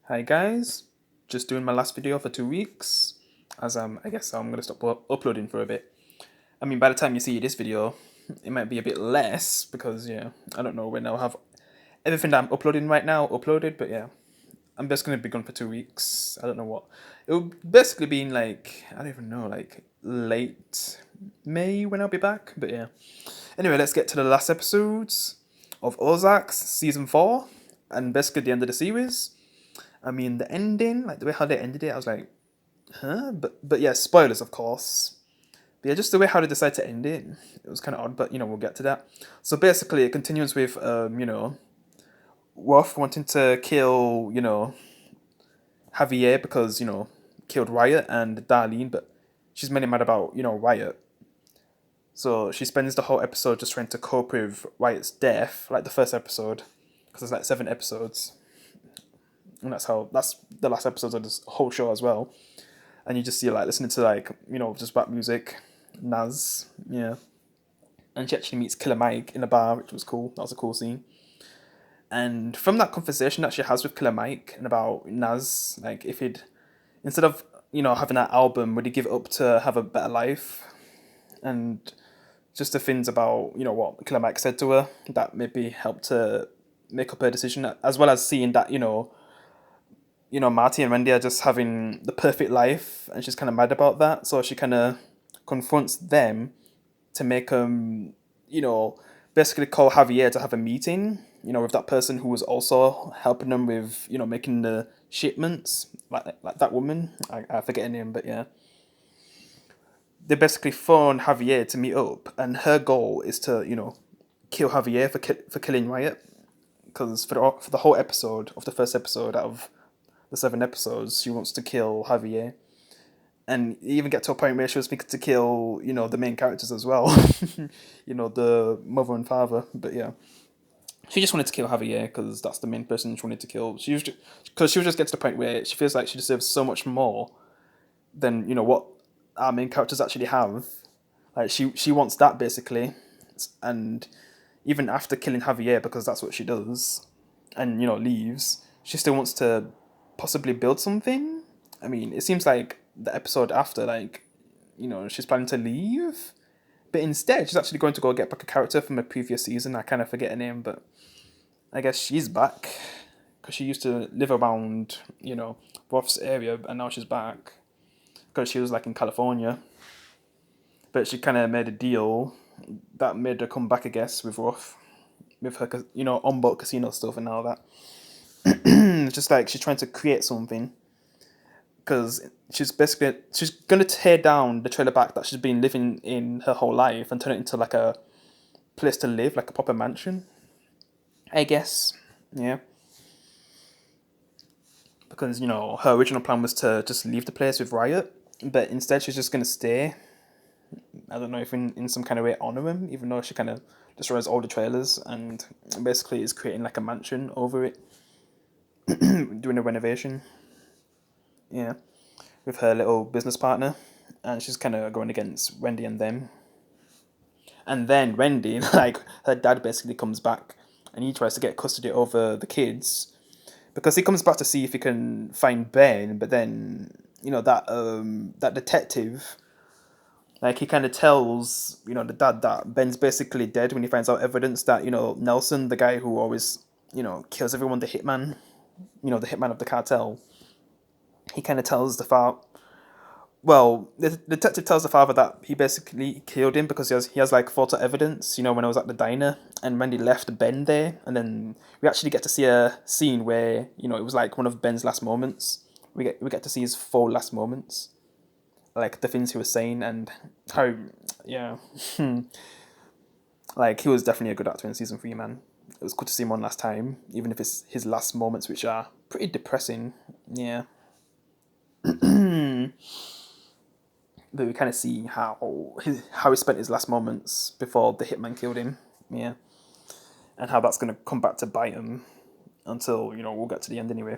Hi guys, just doing my last video for 2 weeks, as I guess I'm gonna stop uploading for a bit. I mean, by the time you see this video, it might be a bit less because yeah, I don't know when I'll have everything that I'm uploading right now uploaded. But yeah, I'm just gonna be gone for 2 weeks. I don't know what it will basically be in, like I don't even know, like late May when I'll be back. But yeah, anyway, let's get to the last episodes of Ozark season 4, and basically the end of the series. I mean, the ending, like the way how they ended it, I was like, huh? But yeah, spoilers, of course. But yeah, just the way how they decided to end it, it was kind of odd. But we'll get to that. So basically, it continues with Worf wanting to kill Javier because killed Wyatt and Darlene, but she's mainly mad about Wyatt. So she spends the whole episode just trying to cope with Wyatt's death, like the first episode, because there's like 7 episodes, and that's the last episode of this whole show as well. And you just see like listening to like just rap music, Nas, yeah. And she actually meets Killer Mike in a bar, which was cool. That was a cool scene. And from that conversation that she has with Killer Mike and about Nas, like if he'd instead of having that album, would he give it up to have a better life? And just the things about what Killer Mike said to her that maybe helped to make up her decision, as well as seeing that Marty and Wendy are just having the perfect life, and she's kind of mad about that. So she kind of confronts them to make basically call Javier to have a meeting, with that person who was also helping them with, making the shipments, like that woman. I forget her name, but yeah. They basically phone Javier to meet up, and her goal is to, kill Javier for killing Wyatt. Because for the whole episode of the first episode out of the 7 episodes, she wants to kill Javier, and even get to a point where she was thinking to kill, the main characters as well, the mother and father. But yeah, she just wanted to kill Javier because that's the main person she wanted to kill. Because she was just get to the point where she feels like she deserves so much more than what our main characters actually have. Like she wants that basically, and even after killing Javier, because that's what she does, and leaves, she still wants to possibly build something. I mean, it seems like the episode after, like, she's planning to leave, but instead she's actually going to go get back a character from a previous season. I kind of forget her name, but I guess she's back because she used to live around, Roth's area, and now she's back because she was like in California. But she kind of made a deal that made her come back, I guess, with Roth, with her, on-board casino stuff and all that. It's just like she's trying to create something because she's gonna tear down the trailer park that she's been living in her whole life and turn it into like a place to live, like a proper mansion, I guess. Yeah, because her original plan was to just leave the place with Riot, but instead she's just gonna stay. I don't know if in some kind of way honor him, even though she kind of destroys all the trailers and basically is creating like a mansion over it, doing a renovation. Yeah, with her little business partner, and she's kind of going against Wendy and them. And then Wendy, like her dad, basically comes back, and he tries to get custody over the kids because he comes back to see if he can find Ben. But then that detective, like he kind of tells the dad that Ben's basically dead when he finds out evidence that Nelson, the guy who always kills everyone, the hitman, the hitman of the cartel. He kind of tells the father. Well, the detective tells the father that he basically killed him because he has like photo evidence. When I was at the diner and Wendy left Ben there, and then we actually get to see a scene where it was like one of Ben's last moments. We get to see his full last moments, like the things he was saying and how yeah, like he was definitely a good actor in season 3, man. It was good to see him one last time, even if it's his last moments, which are pretty depressing. Yeah. But we kind of see how he spent his last moments before the hitman killed him. Yeah, and how that's gonna come back to bite him until we'll get to the end anyway.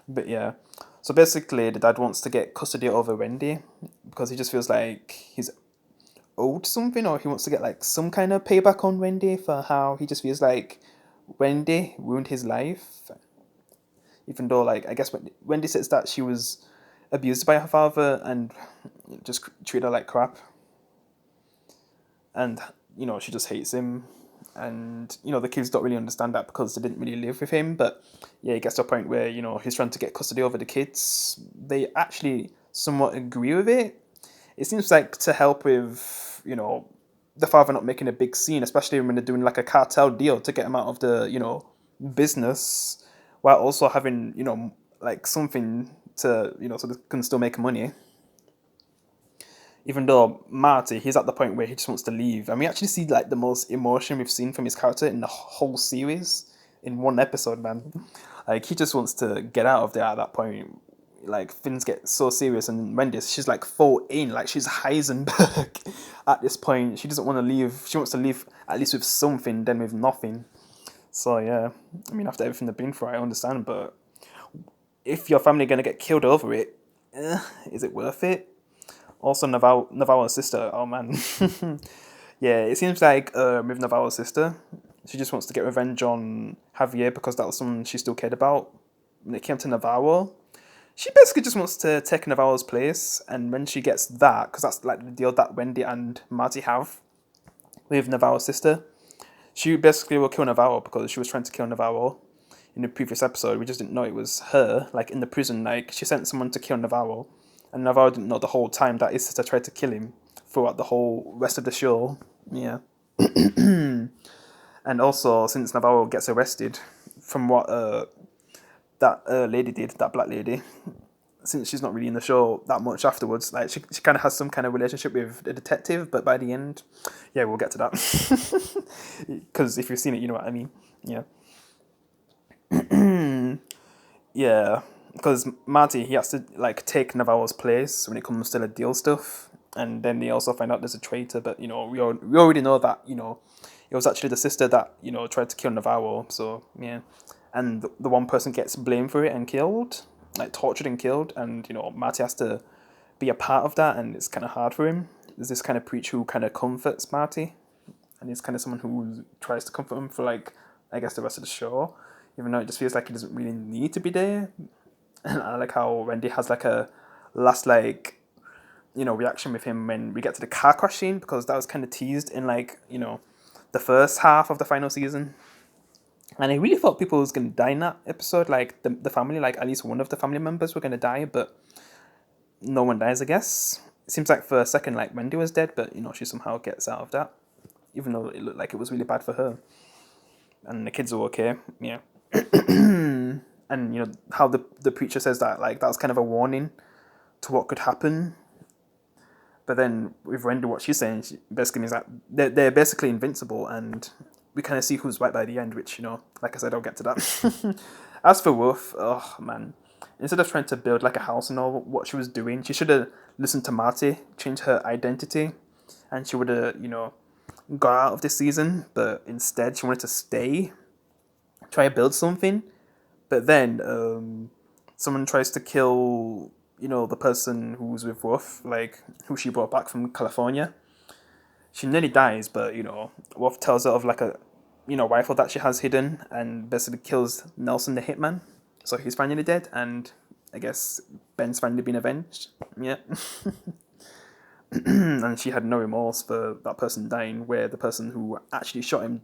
But yeah, so basically the dad wants to get custody over Wendy because he just feels like he's owed something, or he wants to get like some kind of payback on Wendy for how he just feels like Wendy ruined his life. even though like I guess when Wendy says that she was abused by her father and just treated her like crap, and she just hates him, and the kids don't really understand that because they didn't really live with him. But yeah, it gets to a point where he's trying to get custody over the kids. They actually somewhat agree with it. It seems like to help with the father not making a big scene, especially when they're doing like a cartel deal to get him out of the business, while also having like something to so they can still make money. Even though Marty, he's at the point where he just wants to leave, and we actually see like the most emotion we've seen from his character in the whole series in one episode, man. Like he just wants to get out of there at that point. Like things get so serious, and Wendy, she's like full in, like she's Heisenberg at this point. She doesn't want to leave. She wants to leave at least with something, then with nothing. So yeah, I mean, after everything they've been through, I understand. But if your family gonna get killed over it, is it worth it? Also, Navarro's sister. Oh man, yeah. It seems like with Navarro's sister, she just wants to get revenge on Javier because that was someone she still cared about. When it came to Navarro, she basically just wants to take Navarro's place, and when she gets that, because that's like the deal that Wendy and Marty have with Navarro's sister, she basically will kill Navarro because she was trying to kill Navarro in the previous episode. We just didn't know it was her. Like in the prison, like she sent someone to kill Navarro, and Navarro didn't know the whole time that his sister tried to kill him throughout the whole rest of the show. Yeah. And also, since Navarro gets arrested, from what that lady did, that black lady, since she's not really in the show that much afterwards, like she kind of has some kind of relationship with the detective, but by the end, yeah, we'll get to that. Because if you've seen it, you know what I mean. Yeah. Yeah, because Marty, he has to like take Navarro's place when it comes to the deal stuff, and then they also find out there's a traitor. But we already know that it was actually the sister that tried to kill Navarro. So yeah, and the one person gets blamed for it and killed, like tortured and killed, and Marty has to be a part of that, and it's kind of hard for him. There's this kind of preacher who kind of comforts Marty, and he's kind of someone who tries to comfort him for like I guess the rest of the show, even though it just feels like he doesn't really need to be there. And I like how Wendy has like a last like reaction with him when we get to the car crash scene, because that was kind of teased in like the first half of the final season. And I really thought people was gonna die in that episode, like the family, like at least one of the family members were gonna die, but no one dies, I guess. It seems like for a second like Wendy was dead, but she somehow gets out of that, even though it looked like it was really bad for her. And the kids are okay, yeah. And how the preacher says that like that was kind of a warning to what could happen. But then with Wendy, what she's saying, she basically means that they're basically invincible, and we kind of see who's right by the end, which like I said, I'll get to that. As for Wolf, oh man, instead of trying to build like a house and all what she was doing, she should have listened to Marty, changed her identity, and she would have got out of this season. But instead, she wanted to stay, try to build something. But then someone tries to kill the person who's with Wolf, like who she brought back from California. She nearly dies, but Wolf tells her of like a rifle that she has hidden, and basically kills Nelson the hitman. So he's finally dead, and I guess Ben's finally been avenged. Yeah. And she had no remorse for that person dying, where the person who actually shot him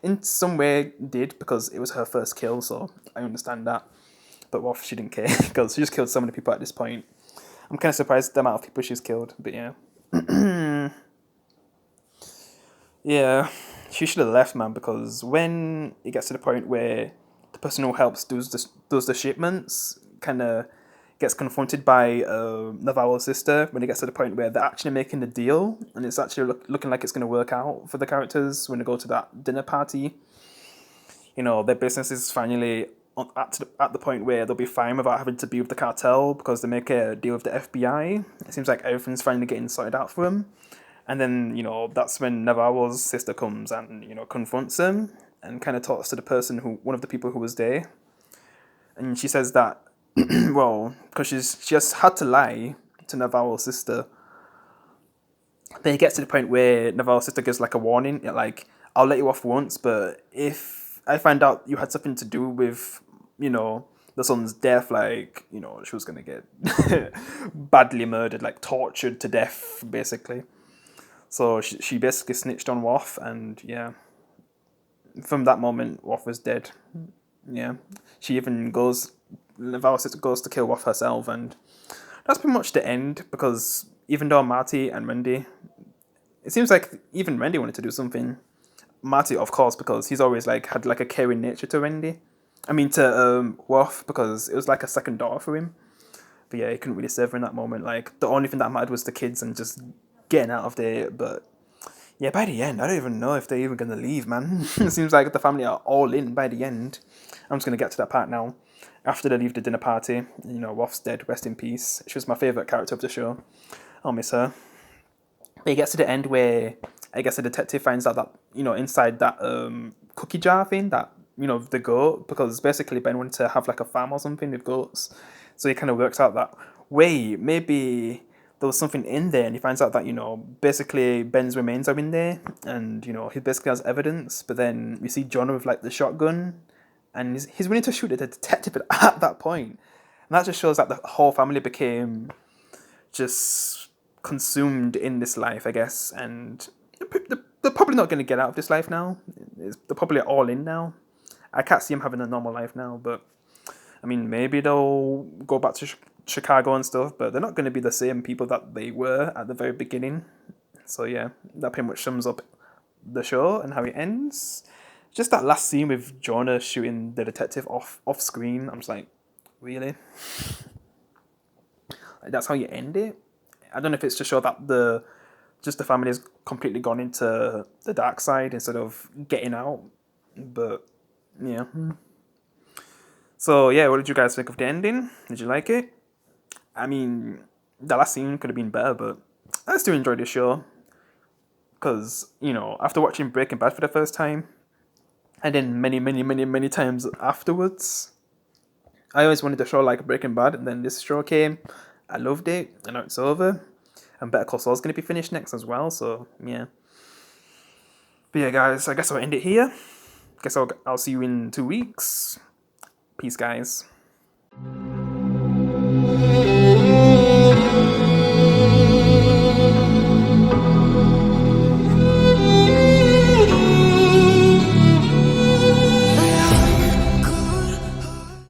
in some way did, because it was her first kill, so I understand that. But Wolf, she didn't care, because she just killed so many people at this point. I'm kind of surprised the amount of people she's killed, but yeah. Yeah, she should have left, man, because when it gets to the point where the person who helps does the shipments kind of gets confronted by Navarro's sister, when it gets to the point where they're actually making the deal, and it's actually looking like it's going to work out for the characters when they go to that dinner party. Their business is finally at the point where they'll be fine without having to be with the cartel because they make a deal with the FBI. It seems like everything's finally getting sorted out for them. And then, that's when Navarro's sister comes and, confronts him and kind of talks to the person one of the people who was there. And she says that, well, because she just had to lie to Navarro's sister. Then it gets to the point where Navarro's sister gives like a warning, like, I'll let you off once, but if I find out you had something to do with, the son's death, like, she was gonna get badly murdered, like tortured to death, basically. So she basically snitched on Worf, and yeah, from that moment, Worf was dead. Yeah, she even goes to kill Worf herself, and that's pretty much the end. Because even though Marty and Randy, it seems like even Randy wanted to do something. Marty, of course, because he's always like had like a caring nature to Randy. I mean to Worf, because it was like a second daughter for him. But yeah, he couldn't really save her in that moment. Like the only thing that mattered was the kids and just getting out of there. But yeah, by the end, I don't even know if they're even gonna leave, man. It seems like the family are all in by the end. I'm just gonna get to that part now. After they leave the dinner party, Worf's dead. Rest in peace. She was my favorite character of the show. I'll miss her. But it gets to the end where I guess the detective finds out that inside that cookie jar thing that the goat, because basically Ben wanted to have like a farm or something with goats, so he kind of works out that wait, maybe there was something in there, and he finds out that basically Ben's remains are in there, and he basically has evidence. But then we see John with like the shotgun, and he's willing to shoot at the detective at that point, and that just shows that the whole family became just consumed in this life, I guess, and they're probably not going to get out of this life now. They're probably all in now. I can't see them having a normal life now, but I mean, maybe they'll go back to Chicago and stuff, but they're not going to be the same people that they were at the very beginning. So yeah, that pretty much sums up the show and how it ends. Just that last scene with Jonah shooting the detective off screen. I'm just like, really? Like, that's how you end it? I don't know if it's to show that the family has completely gone into the dark side instead of getting out. But yeah. So yeah, what did you guys think of the ending? Did you like it? I mean, the last scene could have been better, but I still enjoyed the show. Because, after watching Breaking Bad for the first time, and then many, many, many, many times afterwards, I always wanted a show like Breaking Bad, and then this show came. I loved it, and now it's over. And Better Call Saul's going to be finished next as well, so yeah. But yeah, guys, I guess I'll end it here. Guess I'll see you in 2 weeks. Peace, guys.